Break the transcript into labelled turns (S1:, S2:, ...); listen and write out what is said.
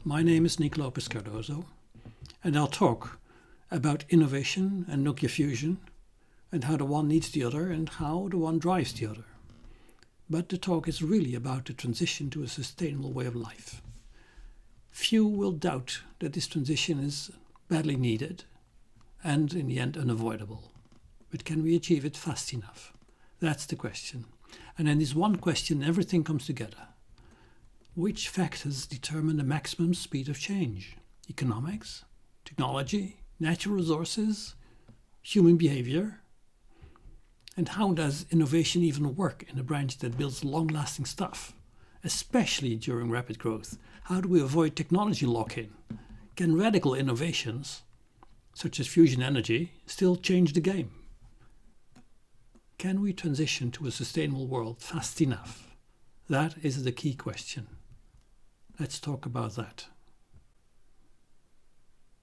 S1: My name is Cardozo, and I'll talk about innovation and nuclear fusion and how the one needs the other and how the one drives the other. But the talk is really about the transition to a sustainable way of life. Few will doubt that this transition is badly needed and in the end unavoidable. But can we achieve it fast enough? That's the question. And in this one question everything comes together. Which factors determine the maximum speed of change? Economics, technology, natural resources, human behavior? And how does innovation even work in a branch that builds long-lasting stuff, especially during rapid growth? How do we avoid technology lock-in? Can radical innovations, such as fusion energy, still change the game? Can we transition to a sustainable world fast enough? That is the key question. Let's talk about that.